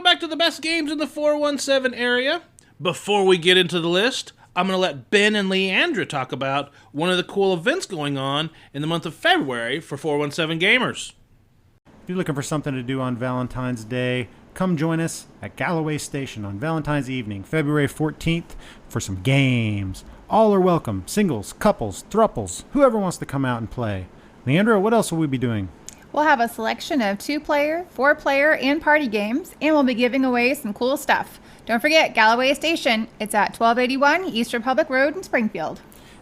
back to the best games in the 417 area. Before we get into the list, I'm going to let Ben and Leandra talk about one of the cool events going on in the month of February for 417 gamers. If you're looking for something to do on Valentine's Day, come join us at Galloway Station on Valentine's evening, February 14th, for some games. All are welcome. Singles, couples, thruples, whoever wants to come out and play. Leandra, what else will we be doing? We'll have a selection of 2-player, 4-player, and party games, and we'll be giving away some cool stuff. Don't forget Galloway Station. It's at 1281 East Republic Road in Springfield.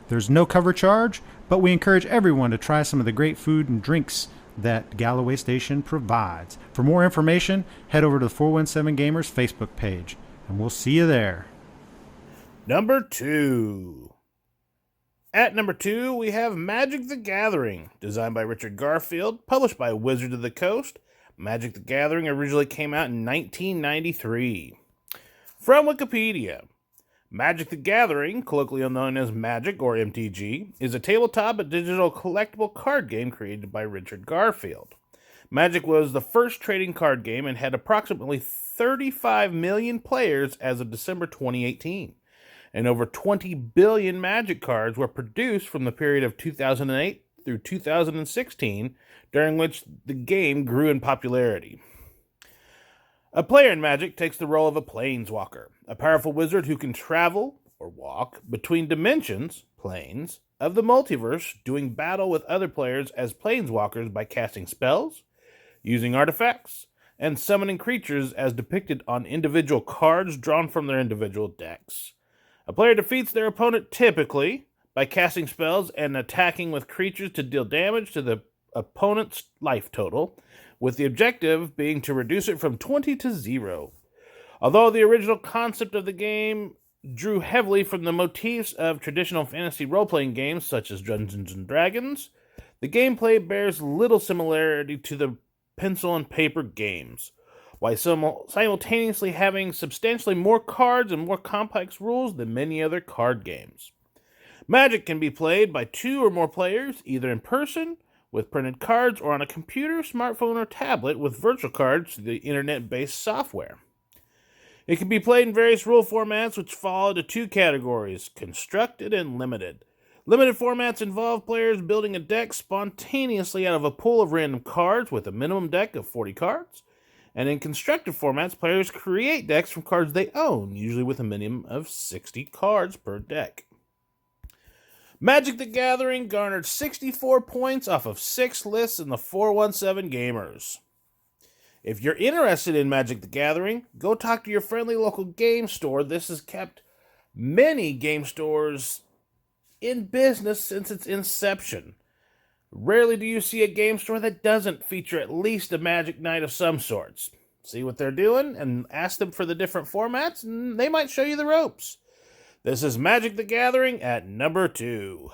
There's no cover charge, but we encourage everyone to try some of the great food and drinks that Galloway Station provides. For more information, head over to the 417 Gamers Facebook page, and we'll see you there. Number 2. At number 2, we have Magic the Gathering, designed by Richard Garfield, published by Wizards of the Coast. Magic the Gathering originally came out in 1993. From Wikipedia, Magic the Gathering, colloquially known as Magic or MTG, is a tabletop and digital collectible card game created by Richard Garfield. Magic was the first trading card game and had approximately 35 million players as of December 2018. And over 20 billion Magic cards were produced from the period of 2008 through 2016, during which the game grew in popularity. A player in Magic takes the role of a planeswalker, a powerful wizard who can travel, or walk, between dimensions, planes, of the multiverse, doing battle with other players as planeswalkers by casting spells, using artifacts, and summoning creatures as depicted on individual cards drawn from their individual decks. A player defeats their opponent typically by casting spells and attacking with creatures to deal damage to the opponent's life total, with the objective being to reduce it from 20 to 0. Although the original concept of the game drew heavily from the motifs of traditional fantasy role-playing games such as Dungeons & Dragons, the gameplay bears little similarity to the pencil and paper games, while simultaneously having substantially more cards and more complex rules than many other card games. Magic can be played by 2 or more players, either in person, with printed cards, or on a computer, smartphone, or tablet with virtual cards through the internet-based software. It can be played in various rule formats, which fall into 2 categories, constructed and limited. Limited formats involve players building a deck spontaneously out of a pool of random cards with a minimum deck of 40 cards. And in constructed formats, players create decks from cards they own, usually with a minimum of 60 cards per deck. Magic the Gathering garnered 64 points off of 6 lists in the 417 Gamers. If you're interested in Magic the Gathering, go talk to your friendly local game store. This has kept many game stores in business since its inception. Rarely do you see a game store that doesn't feature at least a Magic night of some sorts. See what they're doing and ask them for the different formats, and they might show you the ropes. This is Magic the Gathering at number 2.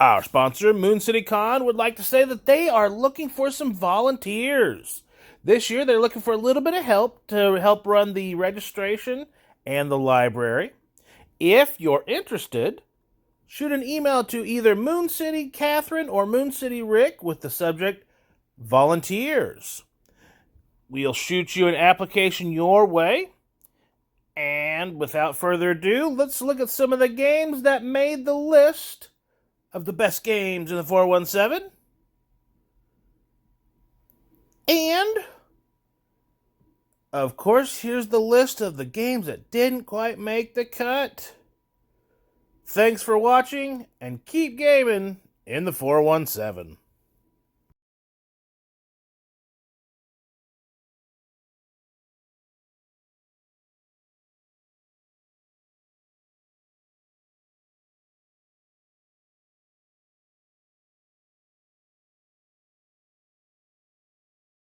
Our sponsor, MoonCityCon, would like to say that they are looking for some volunteers. This year, they're looking for a little bit of help to help run the registration and the library. If you're interested, shoot an email to either Moon City Catherine or Moon City Rick with the subject Volunteers. We'll shoot you an application your way. And without further ado, let's look at some of the games that made the list of the best games in the 417. And, of course, here's the list of the games that didn't quite make the cut. Thanks for watching, and keep gaming in the 417.